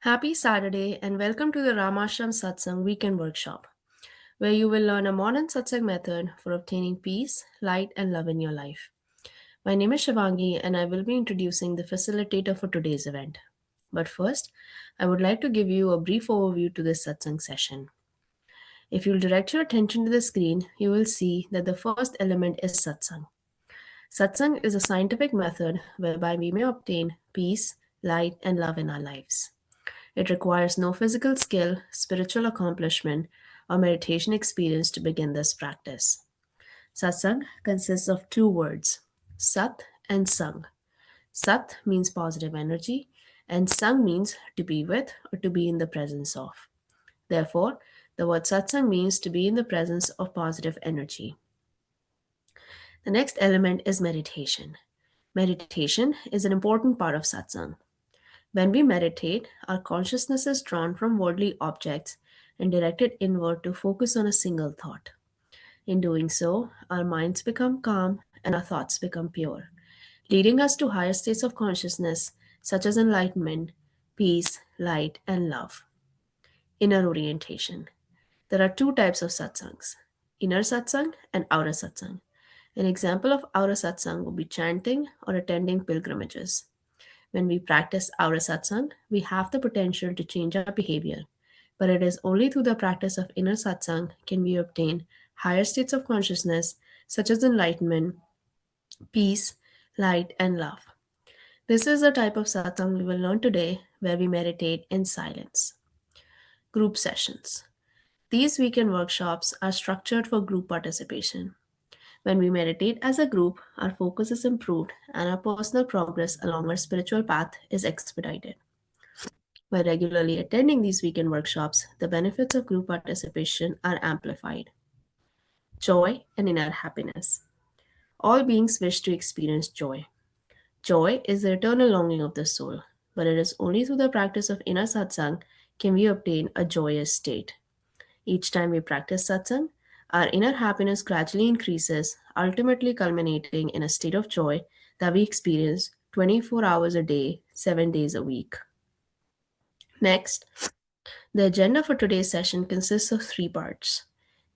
Happy Saturday and welcome to the Ramashram Satsang Weekend Workshop, where you will learn a modern Satsang method for obtaining peace, light, and love in your life. My name is Shivangi and I will be introducing the facilitator for today's event. But first, I would like to give you a brief overview to this Satsang session. If you'll direct your attention to the screen, you will see that the first element is Satsang. Satsang is a scientific method whereby we may obtain peace, light, and love in our lives. It requires no physical skill, spiritual accomplishment, or meditation experience to begin this practice. Satsang consists of two words, Sat and Sang. Sat means positive energy, and Sang means to be with or to be in the presence of. Therefore, the word Satsang means to be in the presence of positive energy. The next element is meditation. Meditation is an important part of Satsang. When we meditate, our consciousness is drawn from worldly objects and directed inward to focus on a single thought. In doing so, our minds become calm and our thoughts become pure, leading us to higher states of consciousness such as enlightenment, peace, light, and love. Inner orientation. There are two types of satsangs, inner satsang and outer satsang. An example of outer satsang would be chanting or attending pilgrimages. When we practice outer satsang, we have the potential to change our behavior, but it is only through the practice of inner satsang can we obtain higher states of consciousness such as enlightenment, peace, light, and love. This is the type of satsang we will learn today where we meditate in silence. Group sessions. These weekend workshops are structured for group participation. When we meditate as a group, our focus is improved and our personal progress along our spiritual path is expedited. By regularly attending these weekend workshops, the benefits of group participation are amplified. Joy and inner happiness. All beings wish to experience joy. Joy is the eternal longing of the soul, but it is only through the practice of inner satsang can we obtain a joyous state. Each time we practice satsang, our inner happiness gradually increases, ultimately culminating in a state of joy that we experience 24 hours a day, 7 days a week. Next, the agenda for today's session consists of three parts: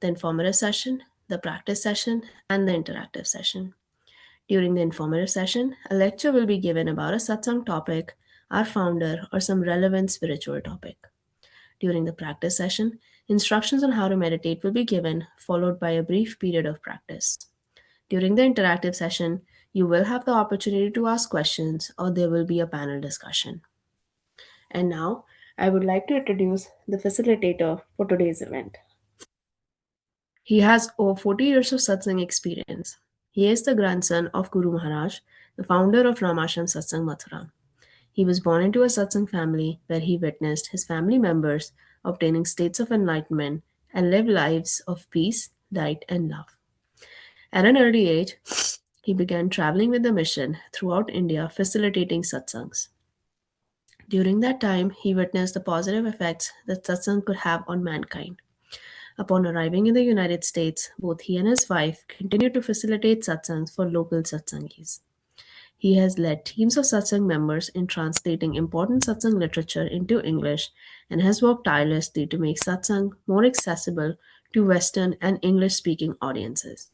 the informative session, the practice session, and the interactive session. During the informative session, a lecture will be given about a satsang topic, our founder, or some relevant spiritual topic. During the practice session, instructions on how to meditate will be given, followed by a brief period of practice. During the interactive session, you will have the opportunity to ask questions or there will be a panel discussion. And now, I would like to introduce the facilitator for today's event. He has over 40 years of satsang experience. He is the grandson of Guru Maharaj, the founder of Ramashram Satsang Mathura. He was born into a satsang family where he witnessed his family members obtaining states of enlightenment and live lives of peace, light, and love. At an early age, he began traveling with the mission throughout India, facilitating satsangs. During that time, he witnessed the positive effects that satsang could have on mankind. Upon arriving in the United States, both he and his wife continued to facilitate satsangs for local satsangis. He has led teams of satsang members in translating important satsang literature into English and has worked tirelessly to make satsang more accessible to Western and English speaking audiences.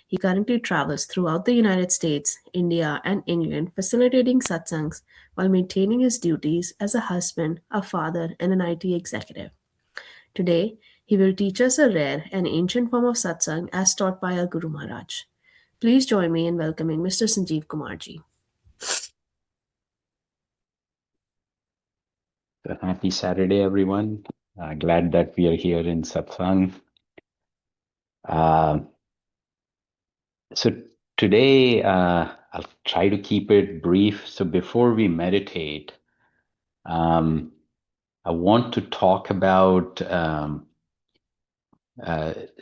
He currently travels throughout the United States, India, and England, facilitating satsangs while maintaining his duties as a husband, a father, and an IT executive. Today, he will teach us a rare and ancient form of satsang as taught by our Guru Maharaj. Please join me in welcoming Mr. Sanjeev Kumarji. Happy Saturday, everyone. Glad that we are here in Satsang. So today, I'll try to keep it brief. So before we meditate, I want to talk about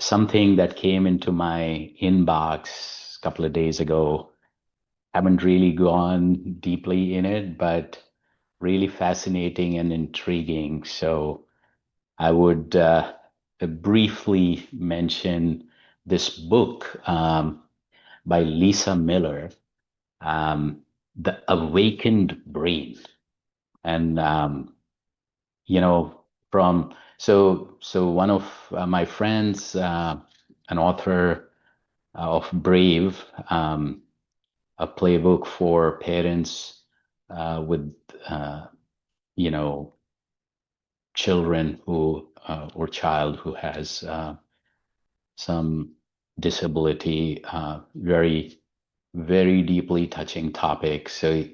something that came into my inbox a couple of days ago. Haven't really gone deeply in it, but really fascinating and intriguing. So I would briefly mention this book by Lisa Miller, The Awakened Brain. And you know, from so one of my friends, an author of Brave, a playbook for parents with uh, you know children who or child who has some disability, very deeply touching topic. So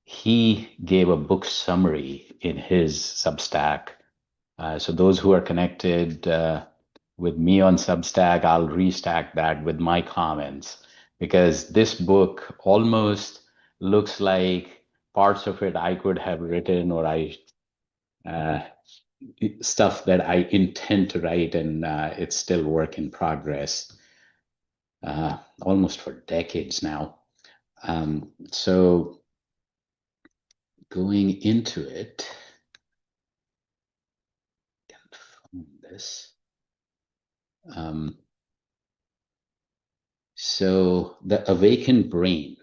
he gave a book summary in his Substack. So those who are connected with me on Substack, I'll restack that with my comments because this book almost looks like parts of it I could have written, or I uh, stuff that I intend to write, and it's still work in progress, almost for decades now. So going into it, this. Um, so the awakened brain,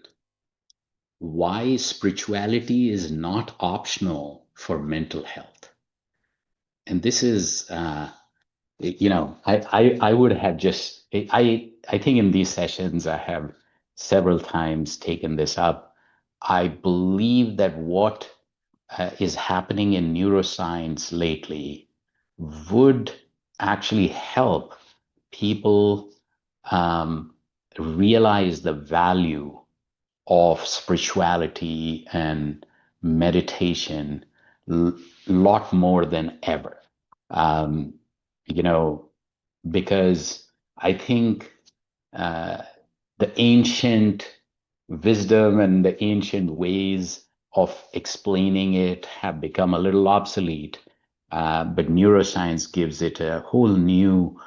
why spirituality is not optional for mental health. And this is, I would have just, I think in these sessions, I have several times taken this up. I believe that what is happening in neuroscience lately would actually help people um, realize the value of spirituality and meditation a lot more than ever. Um, you know, because I think uh, the ancient wisdom and the ancient ways of explaining it have become a little obsolete. But neuroscience gives it a whole new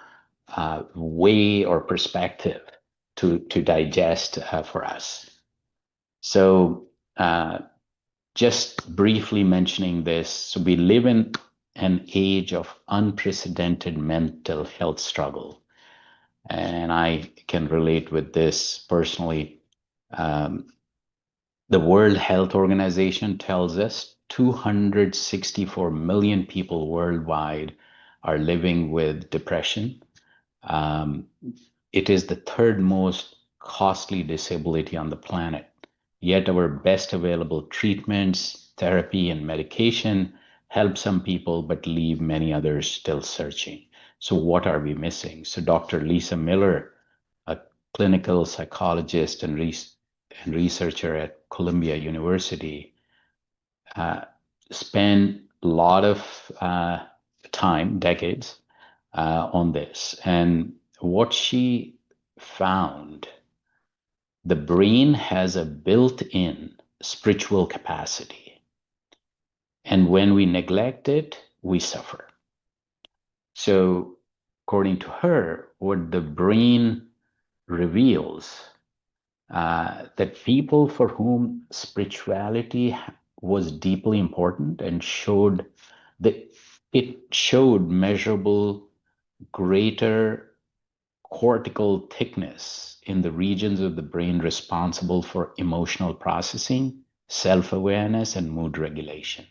way or perspective to digest for us. So, just briefly mentioning this, so we live in an age of unprecedented mental health struggle. And I can relate with this personally. Um, the World Health Organization tells us 264 million people worldwide are living with depression. Um, it is the third most costly disability on the planet. Yet our best available treatments, therapy, and medication help some people, but leave many others still searching. So, what are we missing? So, Dr. Lisa Miller, a clinical psychologist and researcher at Columbia University, uh, spent a lot of time, decades, on this. And what she found, the brain has a built in spiritual capacity. And when we neglect it, we suffer. So, according to her, what the brain reveals that people for whom spirituality was deeply important and showed that it showed measurable greater cortical thickness in the regions of the brain responsible for emotional processing, self-awareness, and mood regulation.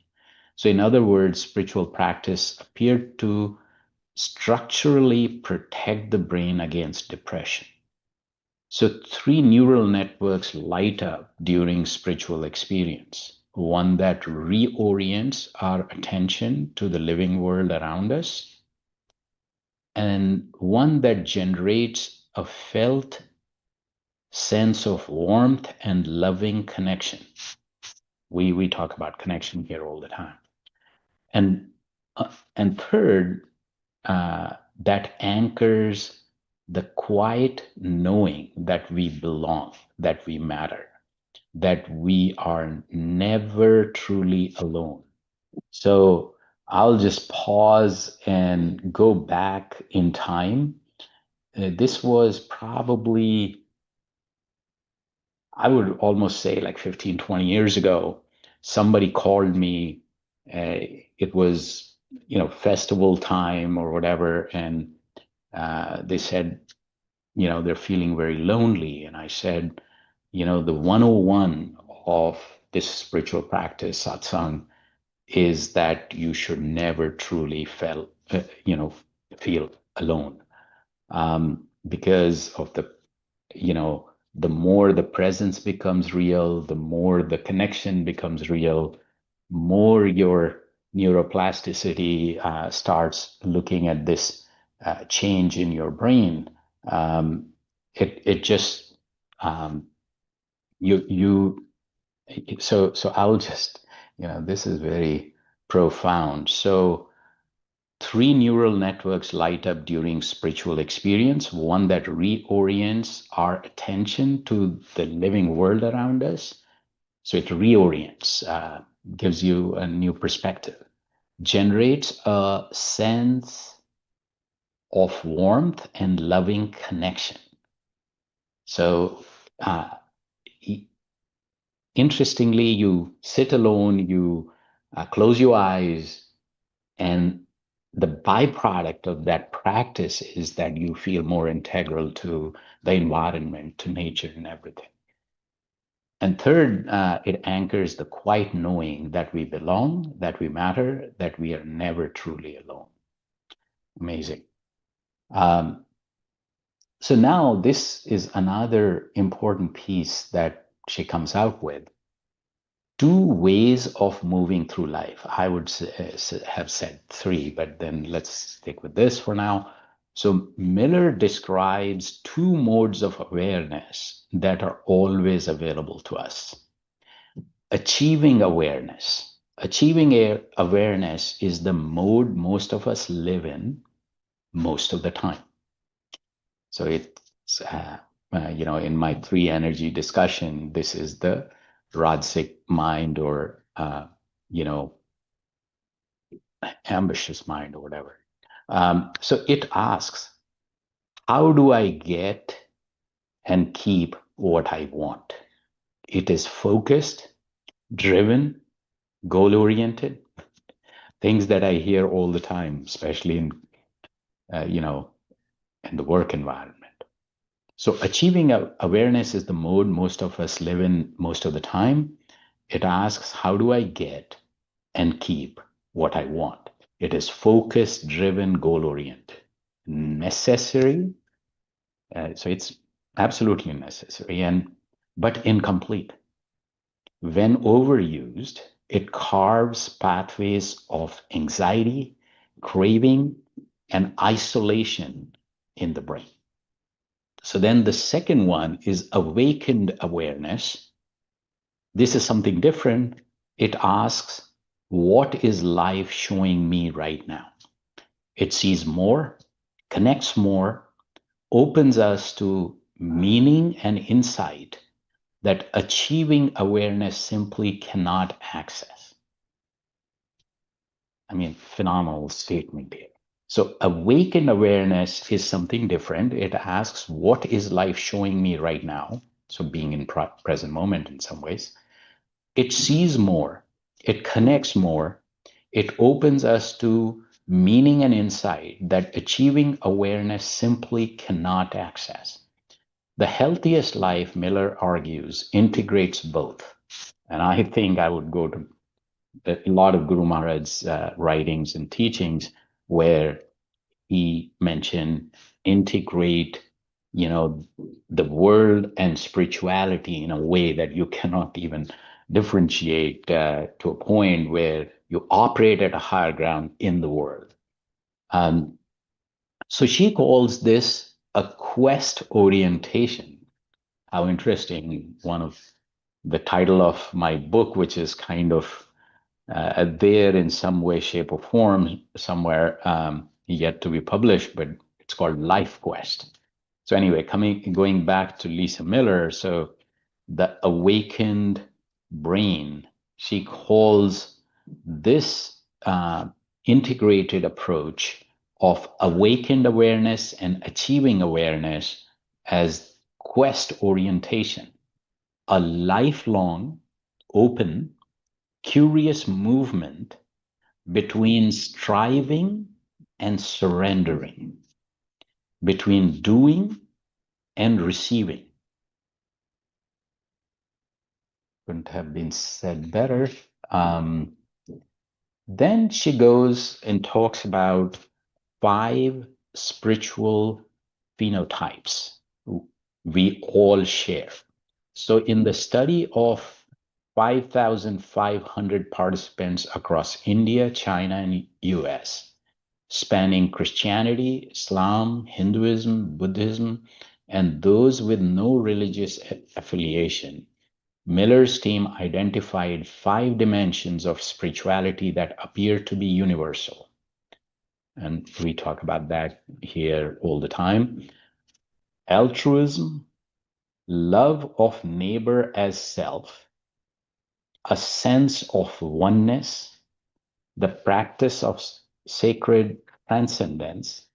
So in other words, spiritual practice appeared to structurally protect the brain against depression. So, three neural networks light up during spiritual experience. One that reorients our attention to the living world around us, and one that generates a felt sense of warmth and loving connection. We talk about connection here all the time. And, and third, that anchors the quiet knowing that we belong, that we matter, that we are never truly alone. So I'll just pause and go back in time. This was probably, I would almost say like 15, 20 years ago. Somebody called me. It was, festival time or whatever. And they said, they're feeling very lonely. And I said, the 101 of this spiritual practice, Satsang, is that you should never truly feel alone, because of the more the presence becomes real, the more the connection becomes real, more your neuroplasticity starts looking at this change in your brain. It just you you so I'll just this is very profound. So three neural networks light up during spiritual experience, one that reorients our attention to the living world around us. So it reorients, gives you a new perspective, generates a sense of warmth and loving connection. So, interestingly, you sit alone, you close your eyes, and the byproduct of that practice is that you feel more integral to the environment, to nature, and everything. And third, it anchors the quiet knowing that we belong, that we matter, that we are never truly alone. Amazing. Um, so now this is another important piece that she comes out with. Two ways of moving through life. I would have said three, but then let's stick with this for now. So Miller describes two modes of awareness that are always available to us. Achieving awareness. Achieving awareness is the mode most of us live in most of the time. So it's, in my three energy discussion, this is the Rajasic mind or, ambitious mind or whatever. So it asks, how do I get and keep what I want? It is focused, driven, goal oriented, things that I hear all the time, especially in the work environment. So achieving awareness is the mode most of us live in most of the time. It asks, how do I get and keep what I want? It is focused, driven, goal oriented, necessary. So it's absolutely necessary, but incomplete. When overused, it carves pathways of anxiety, craving, and isolation in the brain. So then the second one is awakened awareness. This is something different. It asks, what is life showing me right now? It sees more, connects more, opens us to meaning and insight that achieving awareness simply cannot access. I mean, phenomenal statement here. So awakened awareness is something different. It asks, what is life showing me right now? So being in present moment in some ways. It sees more. It connects more. It opens us to meaning and insight that achieving awareness simply cannot access. The healthiest life, Miller argues, integrates both. And I think I would go to a lot of Guru Maharaj's writings and teachings where he mentioned integrate, the world and spirituality in a way that you cannot even differentiate to a point where you operate at a higher ground in the world. Um, so she calls this a quest orientation. How interesting. One of the title of my book, which is kind of there in some way, shape, or form somewhere, yet to be published, but it's called Life Quest. So anyway, going back to Lisa Miller, so the awakened brain, she calls this integrated approach of awakened awareness and achieving awareness as quest orientation, a lifelong, open, curious movement between striving and surrendering, between doing and receiving. Couldn't have been said better. Then she goes and talks about 5 spiritual phenotypes we all share. So, in the study of 5,500 participants across India, China, and US, spanning Christianity, Islam, Hinduism, Buddhism, and those with no religious affiliation, Miller's team identified 5 dimensions of spirituality that appear to be universal. And we talk about that here all the time. Altruism, love of neighbor as self, a sense of oneness, the practice of sacred transcendence,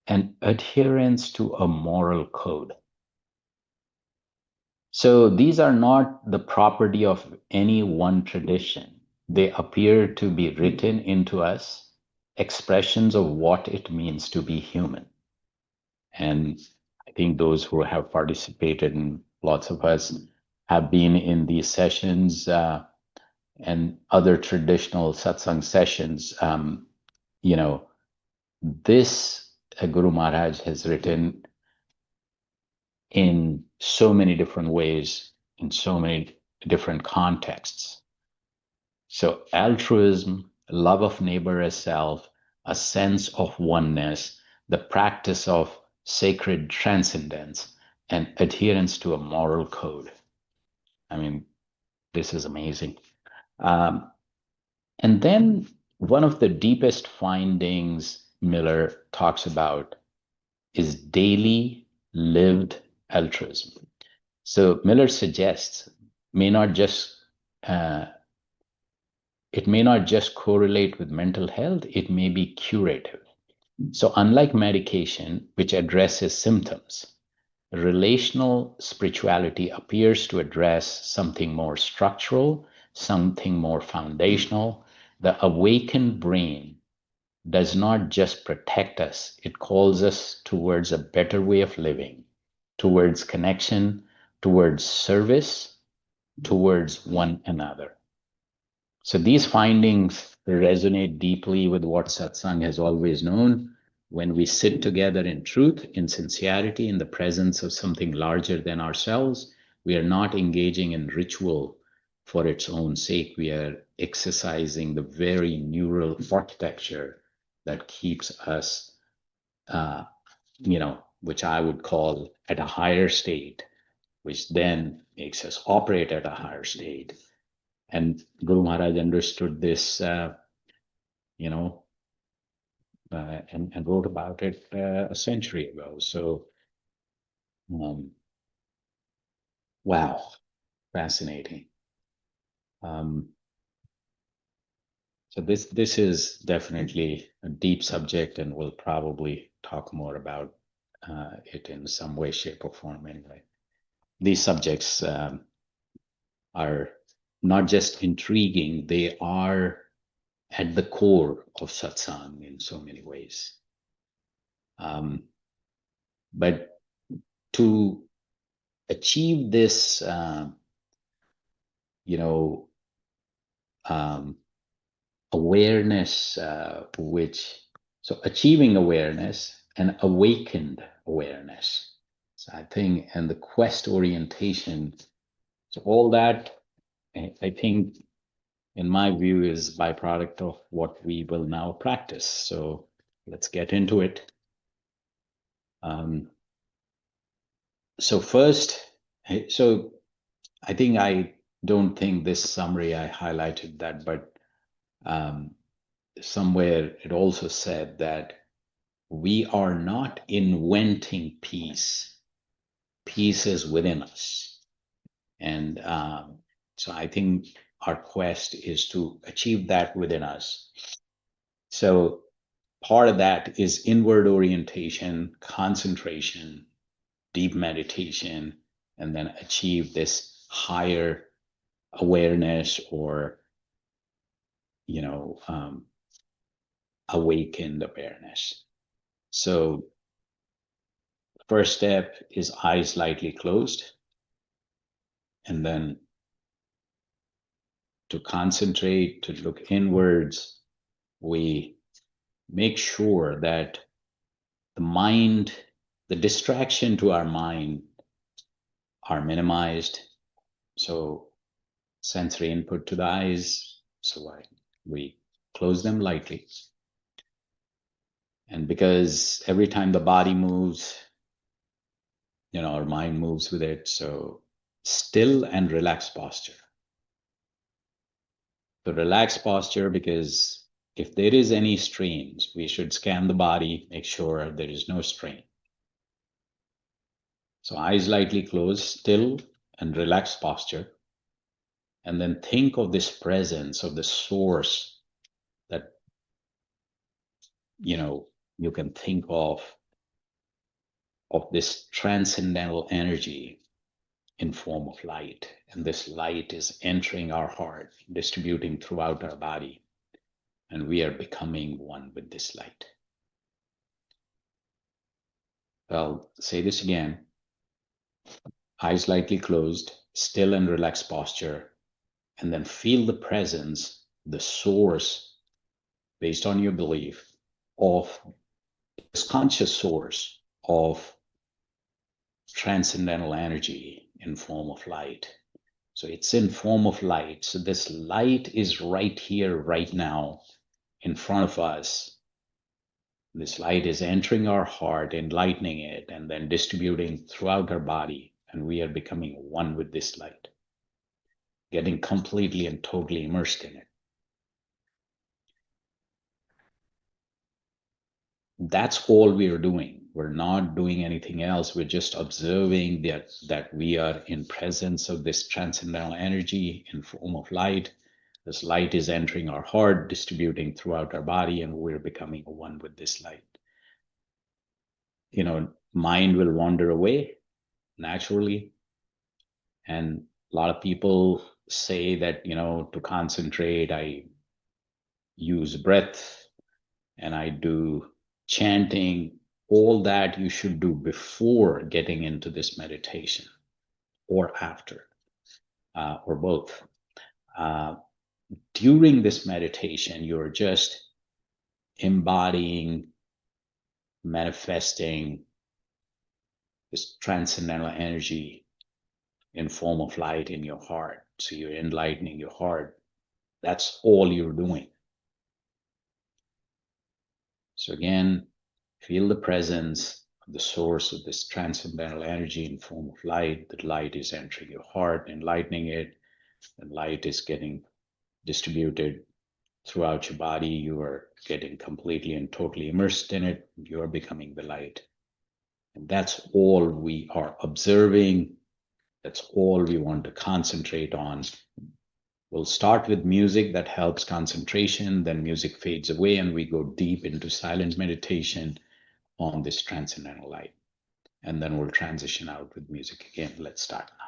and adherence to a moral code. So these are not the property of any one tradition. They appear to be written into us, expressions of what it means to be human. And I think those who have participated, and lots of us have been in these sessions and other traditional satsang sessions, you know, this Guru Maharaj has written in so many different ways, in so many different contexts. So, altruism, love of neighbor as self, a sense of oneness, the practice of sacred transcendence, and adherence to a moral code. I mean, this is amazing. Um, and then one of the deepest findings Miller talks about is daily lived altruism. So Miller suggests may not just uh, it may not just correlate with mental health, it may be curative. So unlike medication, which addresses symptoms, relational spirituality appears to address something more structural, something more foundational. The awakened brain does not just protect us, it calls us towards a better way of living, towards connection, towards service, towards one another. So these findings resonate deeply with what Satsang has always known. When we sit together in truth, in sincerity, in the presence of something larger than ourselves, we are not engaging in ritual for its own sake. We are exercising the very neural architecture that keeps us, uh, which I would call at a higher state, which then makes us operate at a higher state. And Guru Maharaj understood this, you know, and wrote about it a century ago. So, um, wow, fascinating. Um, so this is definitely a deep subject, and we'll probably talk more about it in some way, shape, or form. Anyway, these subjects are not just intriguing; they are at the core of satsang in so many ways. But to achieve this, you know, um, awareness, so achieving awareness and awakened awareness. So I think, and the quest orientation, so all that, I think, in my view, is byproduct of what we will now practice. So let's get into it. Um, so first, so I think I don't think this summary I highlighted that, but um, somewhere it also said that we are not inventing peace. Peace is within us. And so I think our quest is to achieve that within us. So part of that is inward orientation, concentration, deep meditation, and then achieve this higher awareness or, awakened awareness. So first step is eyes lightly closed, and then to concentrate, to look inwards, we make sure that the mind, the distraction to our mind are minimized. So sensory input to the eyes, so we close them lightly. And because every time the body moves, our mind moves with it. So still and relaxed posture. The relaxed posture, because if there is any strains, we should scan the body, make sure there is no strain. So eyes lightly closed, still and relaxed posture. And then think of this presence of the source that, you can think of this transcendental energy in form of light. And this light is entering our heart, distributing throughout our body. And we are becoming one with this light. I'll say this again. Eyes lightly closed, still and relaxed posture, and then feel the presence, the source, based on your belief, of this conscious source of transcendental energy in form of light. So it's in form of light. So this light is right here, right now, in front of us. This light is entering our heart, enlightening it, and then distributing throughout our body. And we are becoming one with this light, getting completely and totally immersed in it. That's all we are doing. We're not doing anything else. We're just observing that we are in presence of this transcendental energy in form of light. This light is entering our heart, distributing throughout our body, and we're becoming one with this light. Mind will wander away naturally. And a lot of people say that, to concentrate, I use breath and I do chanting. All that you should do before getting into this meditation or after, or both. During this meditation, you're just embodying, manifesting this transcendental energy in form of light in your heart. So you're enlightening your heart. That's all you're doing. So again, feel the presence of the source of this transcendental energy in form of light. The light is entering your heart, enlightening it. The light is getting distributed throughout your body. You are getting completely and totally immersed in it. You are becoming the light. And that's all we are observing. That's all we want to concentrate on. We'll start with music that helps concentration, then music fades away, and we go deep into silent meditation on this transcendental light. And then we'll transition out with music again. Let's start now.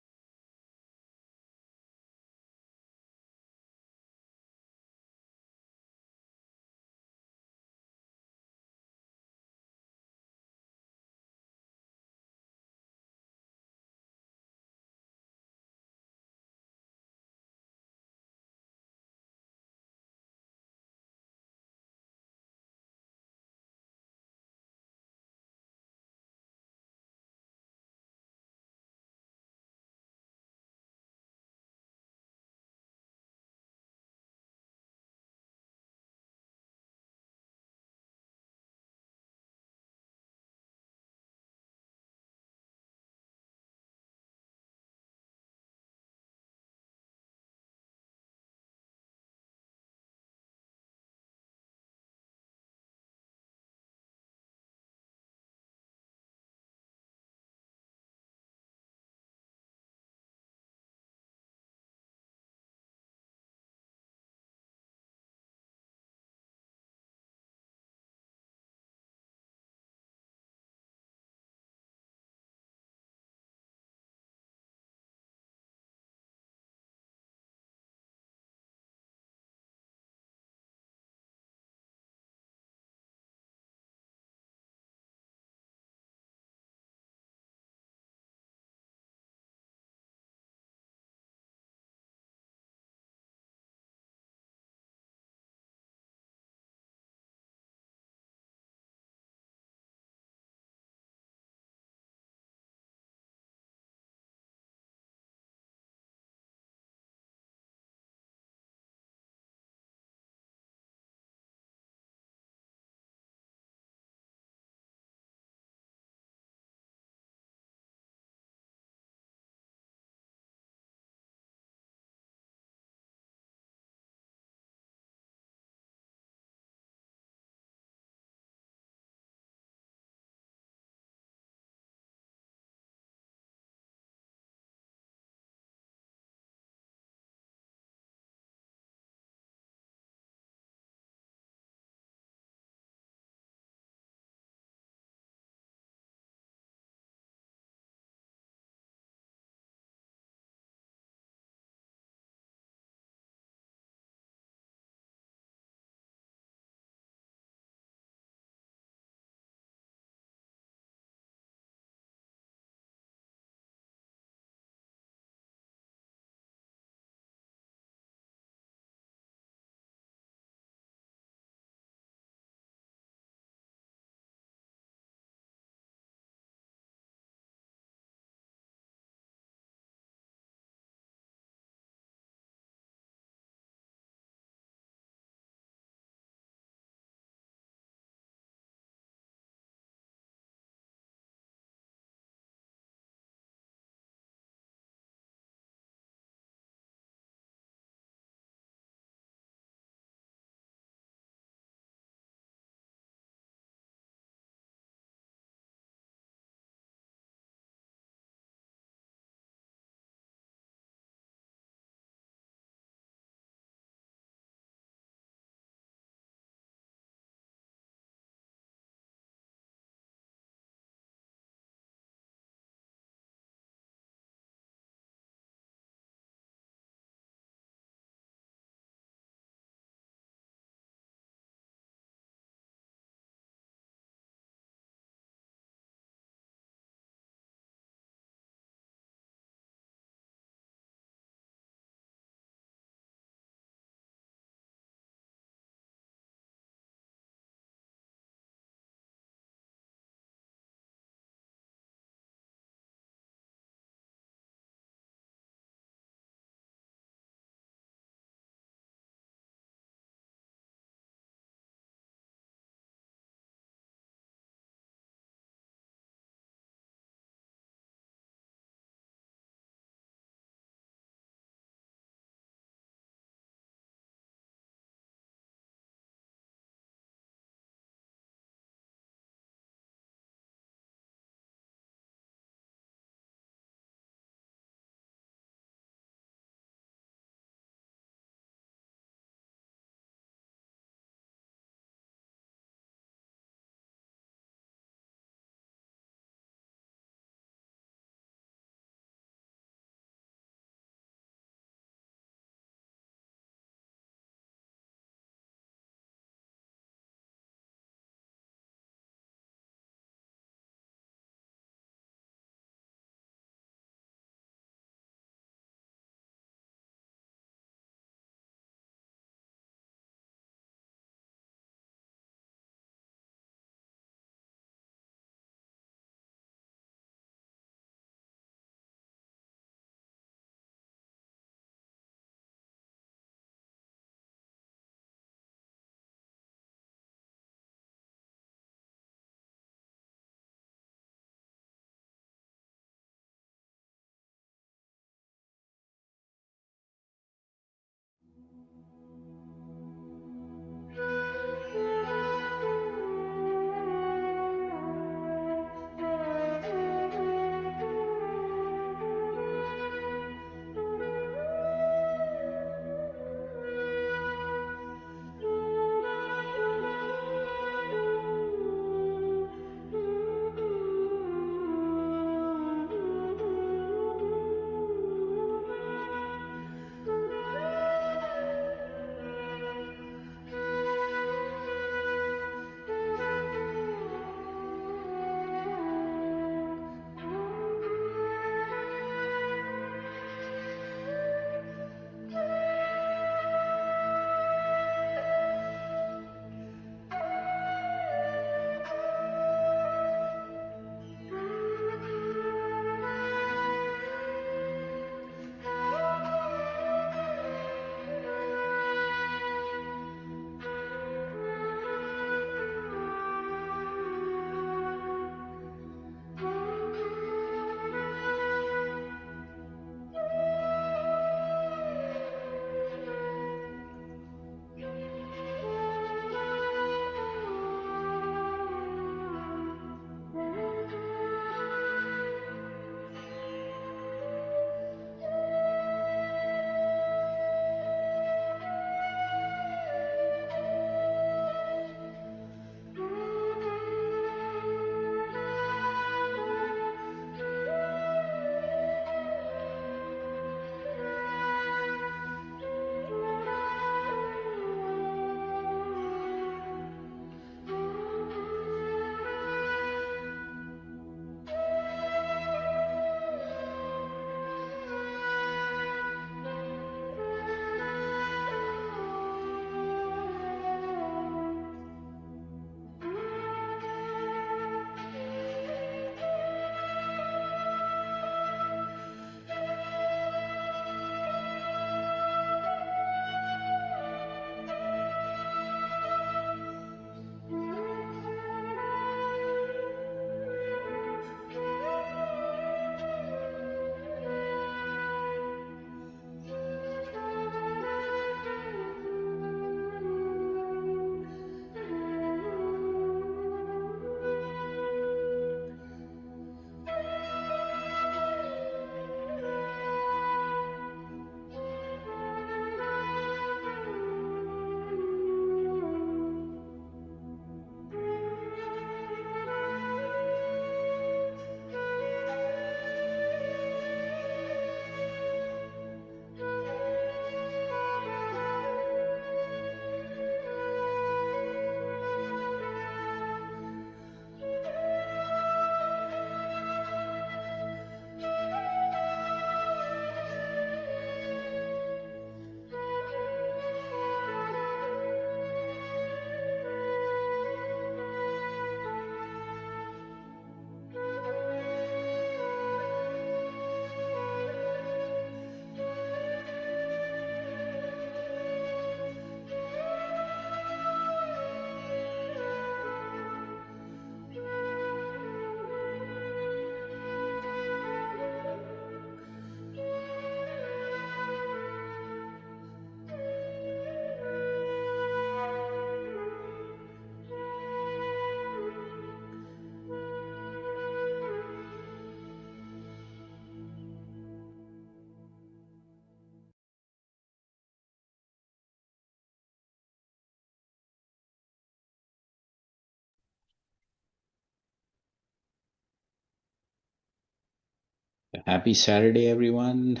Happy Saturday, everyone.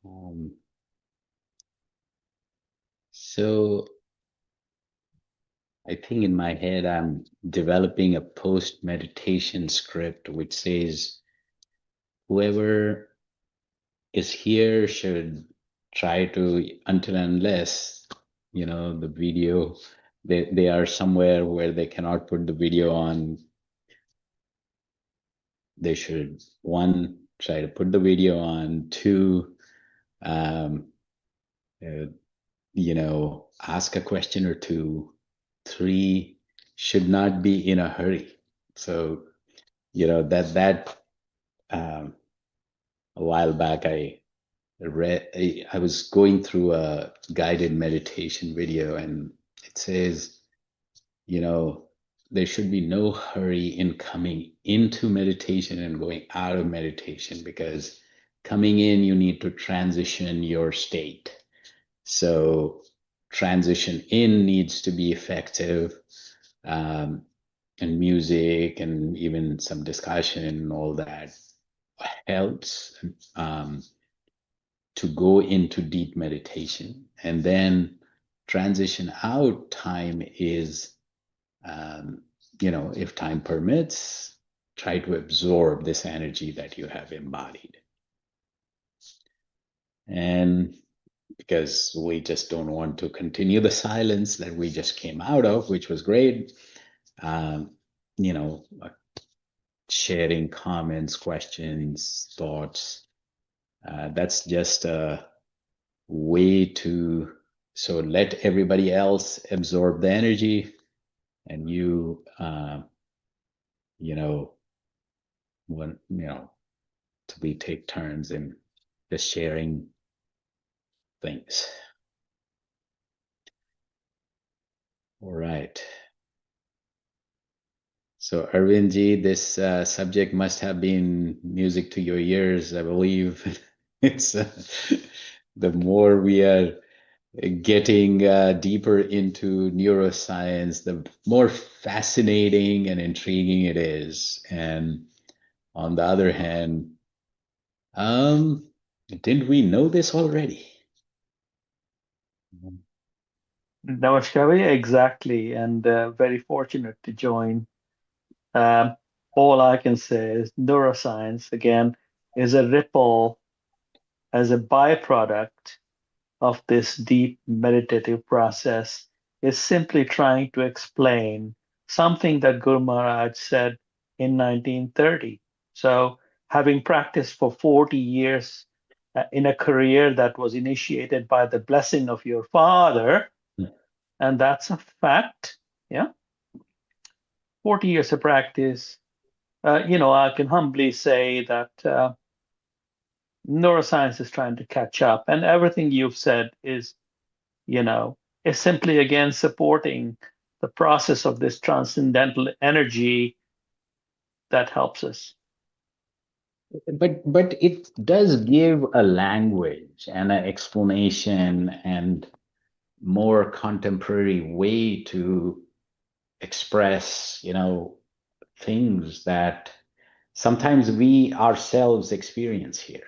Um, so I think in my head, I'm developing a post meditation script which says whoever is here should try to, until and unless, the video, they are somewhere where they cannot put the video on, they should, one, try to put the video on, two, um, uh, ask a question or two. Three, should not be in a hurry. So, that um, a while back I was going through a guided meditation video, and it says, you know, there should be no hurry in coming into meditation and going out of meditation, because coming in, you need to transition your state. So transition in needs to be effective, um, and music and even some discussion and all that helps to go into deep meditation. And then transition out time is, um, if time permits, try to absorb this energy that you have embodied. And because we just don't want to continue the silence that we just came out of, which was great. Um, you know, Sharing comments, questions, thoughts. That's just a way to let everybody else absorb the energy, and you know, when we take turns in just sharing things. All right. So, Arvindji, this subject must have been music to your ears, I believe. It's the more we are getting deeper into neuroscience, the more fascinating and intriguing it is. And on the other hand, um, didn't we know this already? Namaskar, exactly, and very fortunate to join. Um, all I can say is neuroscience, again, is a ripple as a byproduct of this deep meditative process, is simply trying to explain something that Guru Maharaj said in 1930. So, having practiced for 40 years in a career that was initiated by the blessing of your father, and that's a fact. Yeah, 40 years of practice. I can humbly say that neuroscience is trying to catch up, and everything you've said you know, is simply again supporting the process of this transcendental energy that helps us. But it does give a language and an explanation and more contemporary way to express, things that sometimes we ourselves experience here.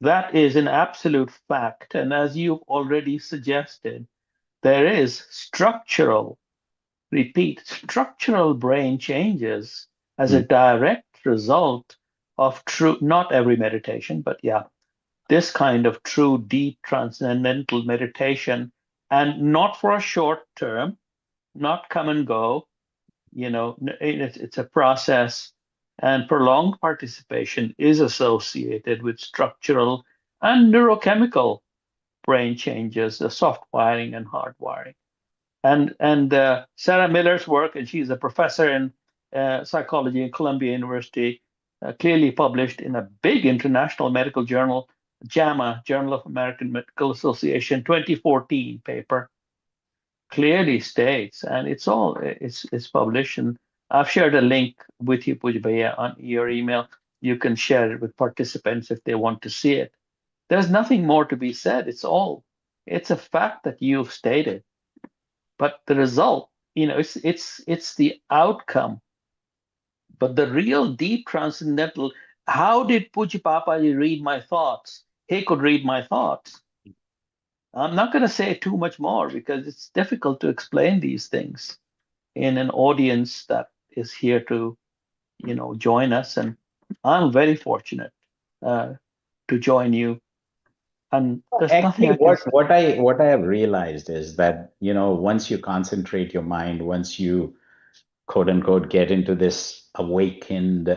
That is an absolute fact. And as you've already suggested, there is structural brain changes as a Mm. direct result of true, not every meditation, but yeah, this kind of true, deep, transcendental meditation, and not for a short term, not come and go. It's a process, and prolonged participation is associated with structural and neurochemical brain changes, the soft wiring and hard wiring. And Sarah Miller's work, and she's a professor in psychology at Columbia University, clearly published in a big international medical journal, JAMA, Journal of American Medical Association, 2014 paper, clearly states, and it's published, and I've shared a link with you, Pujbaya, on your email. You can share it with participants if they want to see it. There's nothing more to be said. It's a fact that you've stated. But the result, it's the outcome But the real deep transcendental, how did Puji Papaji read my thoughts? He could read my thoughts. I'm not going to say too much more because it's difficult to explain these things in an audience that is here to, join us. And I'm very fortunate uh, to join you. And there's nothing Actually, I can say. what I have realized is that, once you concentrate your mind, once you quote unquote get into this awakened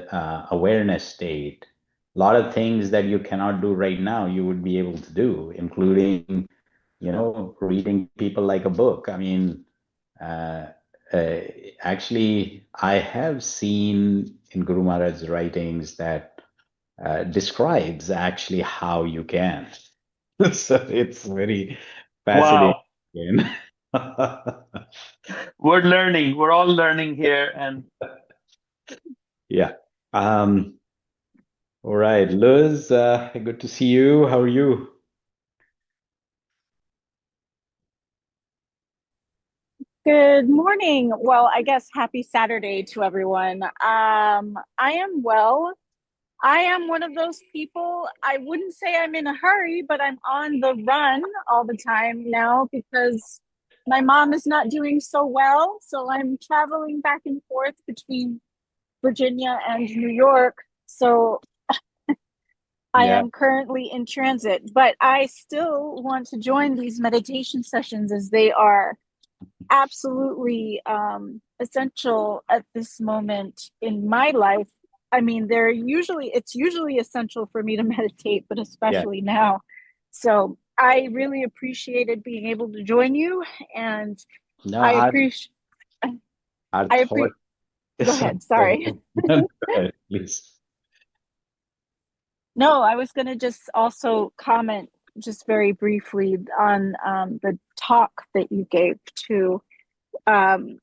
awareness state, a lot of things that you cannot do right now, you would be able to do, including, reading people like a book. I mean, uh, uh, actually, I have seen in Guru Maharaj's writings that describes actually how you can. So it's very fascinating. Wow, we're learning. We're all learning here. And Yeah. Um, all right, Liz, good to see you. How are you? Good morning. Well, I guess happy Saturday to everyone. I am well. I am one of those people, I wouldn't say I'm in a hurry, but I'm on the run all the time now because my mom is not doing so well. So I'm traveling back and forth between Virginia and New York. So I Yeah, am currently in transit, but I still want to join these meditation sessions as they are absolutely essential at this moment in my life. I mean, it's usually essential for me to meditate, but yeah. especially now. So I really appreciated being able to join you, and No, I appreciate. our I thought appreciate. Go is ahead. Sorry. no, go ahead, please. No, I was going to just also comment just very briefly on the talk that you gave to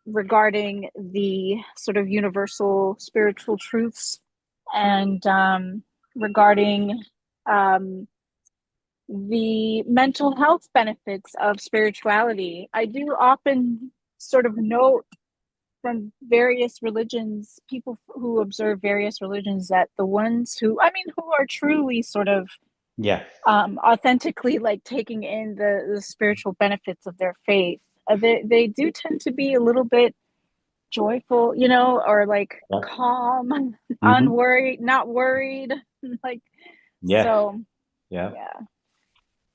regarding the sort of universal spiritual truths and regarding um, the mental health benefits of spirituality. I do often sort of note from various religions, people who observe various religions, that the ones who, I mean, who are truly sort of Yeah. authentically like taking in the spiritual benefits of their faith, they do tend to be a little bit joyful, or like Yeah. calm, Hmm. unworried, not worried. Like, Yeah. so, Yeah. yeah.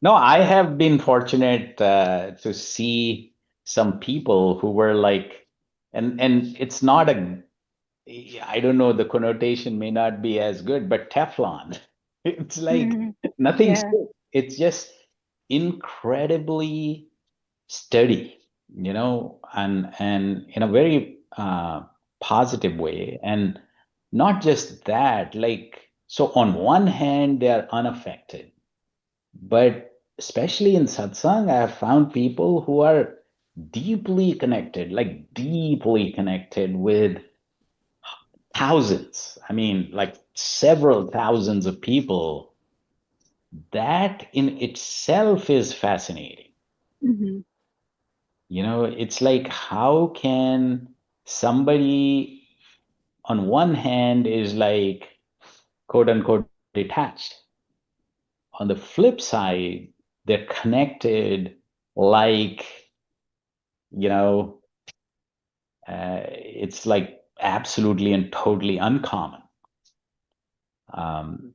No, I have been fortunate to see some people who were like, and it's not a, I don't know, the connotation may not be as good, but Teflon. It's like Mhm. nothing Yeah. stick. It's just incredibly steady, and in a very positive way. And not just that, like, so on one hand, they are unaffected, but especially in satsang, I have found people who are deeply connected, like deeply connected with thousands. I mean, like several thousands of people. That in itself is fascinating. Hmm. It's like, how can somebody on one hand is like quote unquote detached, on the flip side they're connected, like, you know it's like absolutely and totally uncommon. um,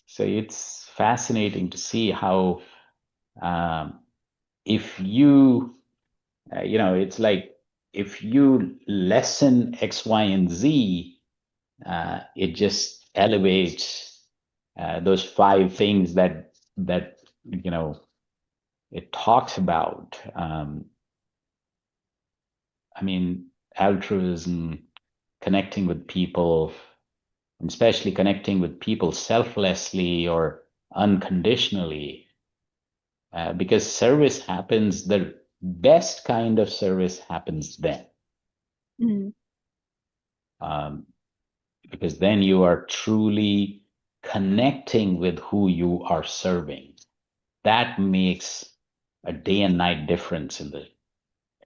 so it's fascinating to see how, um, if you it's like, if you lessen X, Y, and Z, it just elevates those five things that it talks about. I mean, altruism, connecting with people, and especially connecting with people selflessly or unconditionally, because service happens, the best kind of service happens then. Hmm. Um, because then you are truly connecting with who you are serving. That makes a day and night difference in the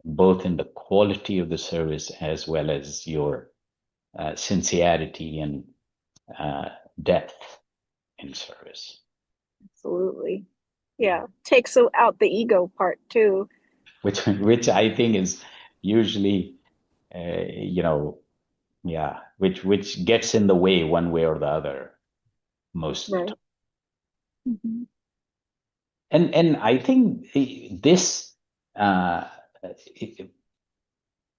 both in the quality of the service as well as your sincerity and depth in service. Absolutely. Yeah. Takes out the ego part too. Which I think is usually, which gets in the way one way or the other most of the time. Right. Mm-hmm. And I think this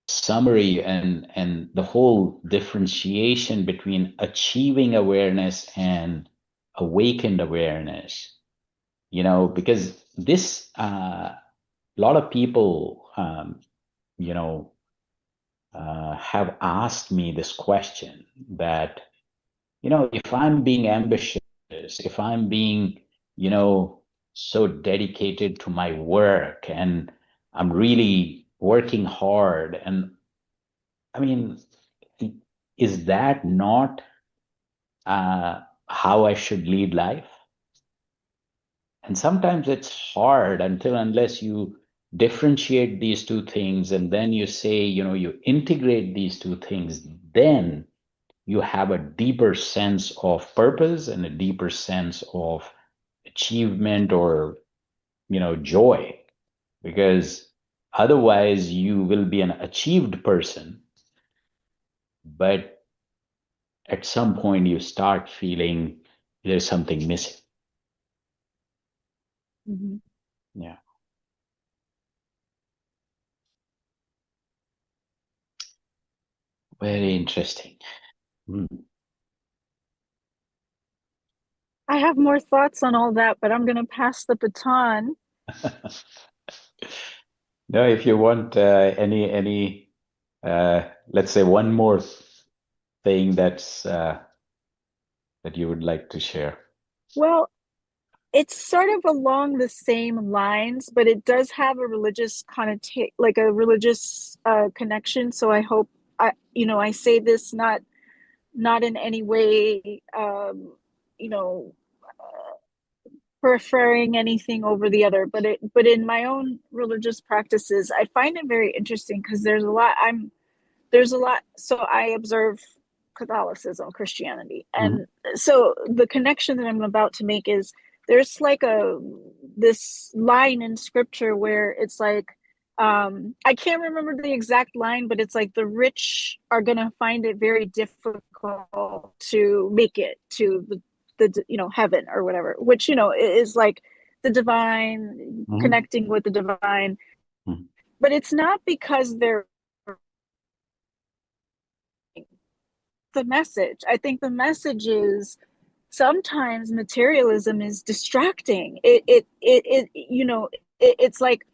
summary and the whole differentiation between achieving awareness and awakened awareness, because this a lot of people have asked me this question that, if I'm being ambitious, if I'm being, so dedicated to my work and I'm really working hard, and I mean, is that not how I should lead life? And sometimes it's hard unless you differentiate these two things, and then you say, you integrate these two things, then you have a deeper sense of purpose and a deeper sense of achievement or, joy. Because otherwise you will be an achieved person, but at some point you start feeling there's something missing. Mm-hmm. Yeah. Very interesting. I have more thoughts on all that, but I'm going to pass the baton. No, if you want any let's say one more thing that you would like to share. Well, it's sort of along the same lines, but it does have a religious connotation, like a religious connection. So I hope I say this not in any way, you know, preferring anything over the other, but in my own religious practices, I find it very interesting because there's a lot. So I observe Catholicism, Christianity, Mhm. and so the connection that I'm about to make is there's like this line in scripture where it's like, I can't remember the exact line, but it's like the rich are gonna find it very difficult to make it to the heaven or whatever, which is like the divine, Mhm. connecting with the divine, Mhm. but it's not because they're the message. I think the message is sometimes materialism is distracting. It's like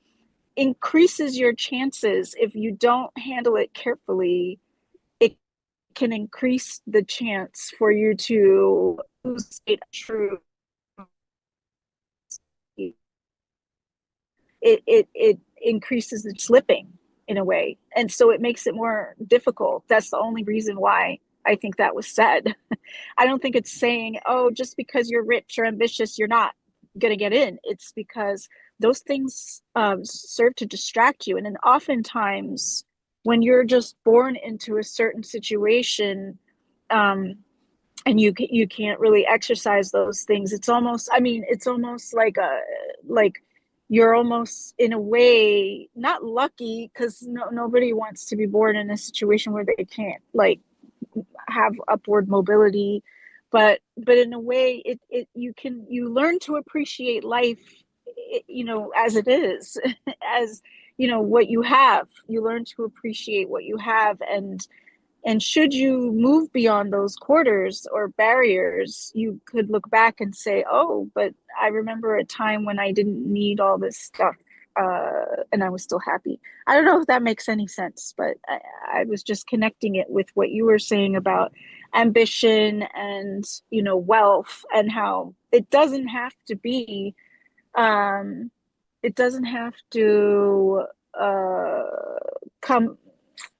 increases your chances if you don't handle it carefully. It can increase the chance for you to lose it true. It increases the slipping in a way, and so it makes it more difficult. That's the only reason why I think that was said. I don't think it's saying, oh, just because you're rich or ambitious, you're not going to get in. It's because those things serve to distract you. And then oftentimes, when you're just born into a certain situation, and you can't really exercise those things, it's almost like you're almost in a way not lucky, because nobody wants to be born in a situation where they can't like have upward mobility, but in a way you learn to appreciate life, as it is, as what you have. You learn to appreciate what you have, and should you move beyond those quarters or barriers, you could look back and say, oh, but I remember a time when I didn't need all this stuff, and I was still happy. I don't know if that makes any sense, but I was just connecting it with what you were saying about ambition and wealth, and how um, it doesn't have to uh, come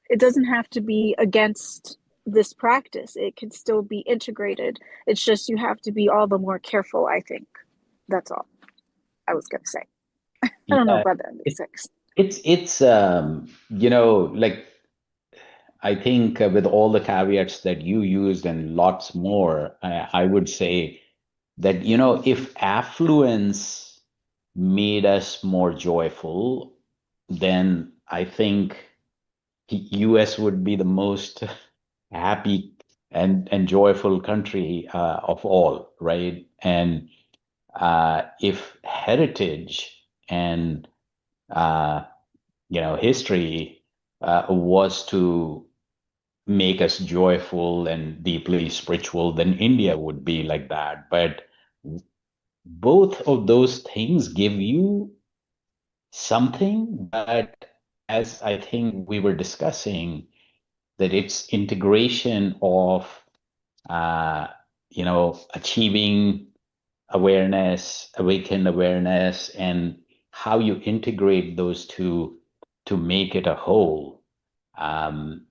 it doesn't have to be against this practice. It can still be integrated. It's just you have to be all the more careful, I think. That's all I was going to say. I don't know Yeah, about that makes sense. it's like I think with all the caveats that you used and lots more, I would say that, if affluence made us more joyful, then I think US would be the most happy and joyful country of all, right? And if heritage and uh, history was to make us joyful and deeply spiritual, then India would be like that. But both of those things give you something, but as I think we were discussing, that it's integration of achieving awareness, awakened awareness, and how you integrate those two to make it a whole. Um,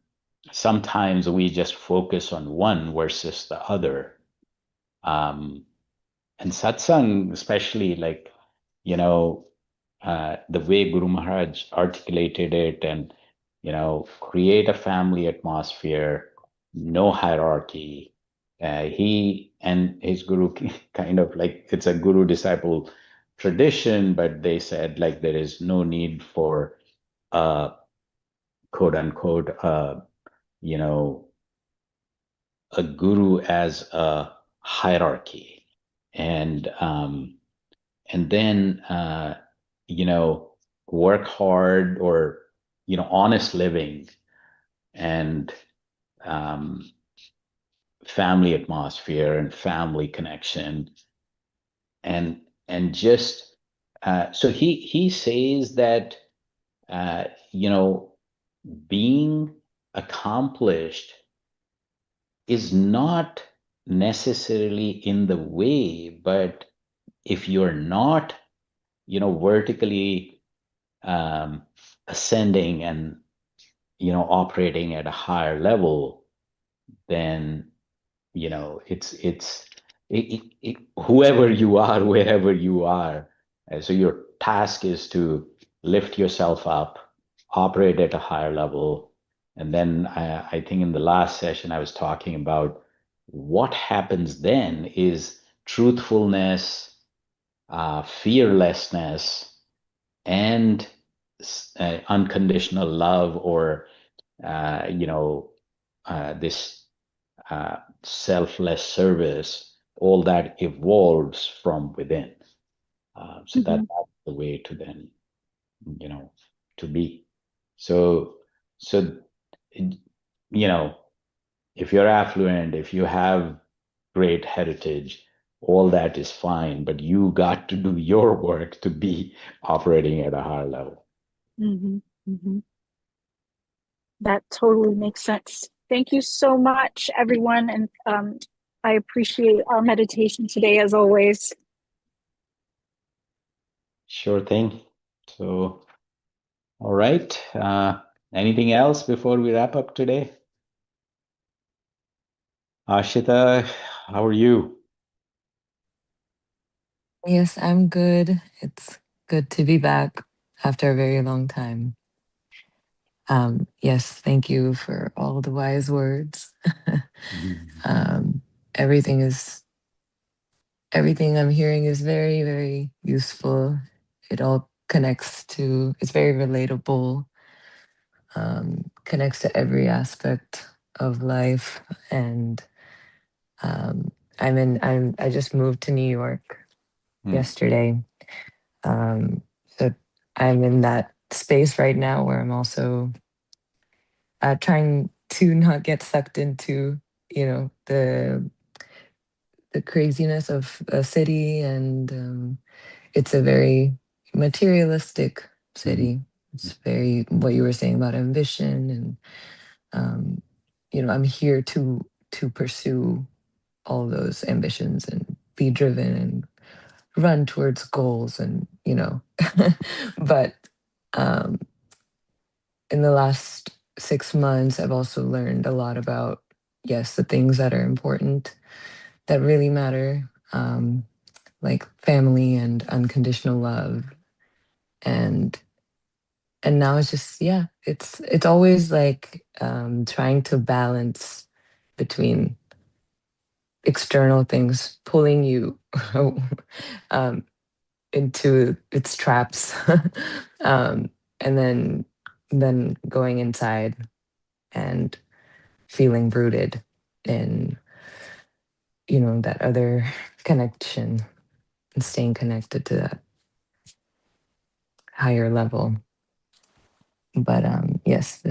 Sometimes we just focus on one versus the other. Um, and satsang, especially like, you know, the way Guru Maharaj articulated it, and, create a family atmosphere, no hierarchy. He and his guru kind of like, it's a guru disciple tradition, but they said like there is no need for quote unquote, you know, a guru as a hierarchy. And then work hard, or honest living, and um, family atmosphere and family connection, and just so he says that uh, you know being accomplished is not necessarily in the way, but if you're not vertically um, ascending and operating at a higher level, then whoever you are, wherever you are. So your task is to lift yourself up, operate at a higher level. And then I think in the last session I was talking about what happens then is truthfulness, fearlessness, and unconditional love, or this selfless service, all that evolves from within. So Mm-hmm. that's the way to then, to be. So, you know, if you're affluent, if you have great heritage, all that is fine, but you got to do your work to be operating at a higher level. Mm-hmm. Mm-hmm. That totally makes sense. Thank you so much, everyone. And I appreciate our meditation today, as always. Sure thing. So, all right. Anything else before we wrap up today? Ashita, how are you? Yes, I'm good. It's good to be back after a very long time. Yes, thank you for all the wise words. um, everything is everything I'm hearing is very, very useful. It all connects to. It's very relatable. Connects to every aspect of life, and I just moved to New York yesterday. So I'm in that space right now where I'm also trying to not get sucked into, the craziness of a city, and it's a very materialistic city. It's very what you were saying about ambition, and I'm here to pursue all those ambitions and be driven and run towards goals, and but um in the last 6 months I've also learned a lot about, yes, the things that are important, that really matter, like family and unconditional love, and now it's just, yeah, it's always like trying to balance between external things pulling you um, into its traps, and then going inside and feeling rooted in, that other connection and staying connected to that higher level. But yes,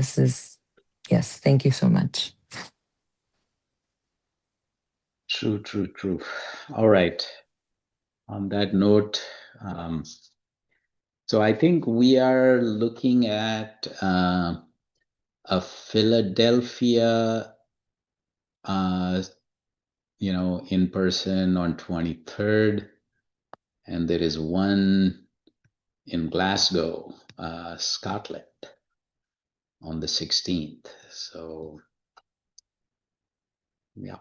thank you so much. True. All right. On that note, so I think we are looking at a Philadelphia, in person on 23rd, and there is one in Glasgow, Scotland, on the 16th. So, yeah.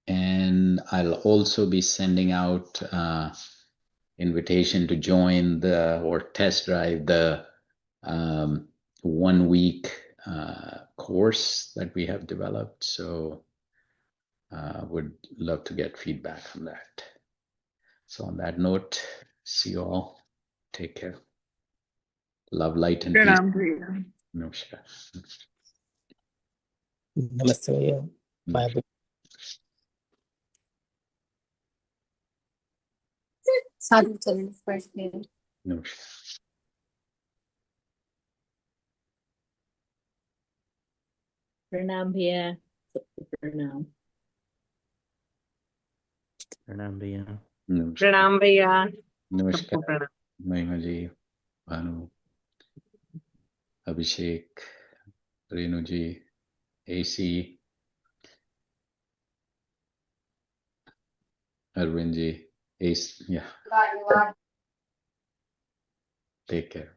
And I'll also be sending out invitation to join or test drive the 1 week course that we have developed. So would love to get feedback on that. So on that note, see you all. Take care. Love, light, and peace. Namaskar. Namaste. Bye. Sadhu Charan's first name. Namaskar. Pranam bhaiya. Pranam. Pranam bhaiya. Namaskar. Pranam bhaiya. Namaskar. Sabko pranam. Mahima ji, Bhanu, Abhishek, Renu ji, AC, Arvind ji, Ace. Yeah. Take care.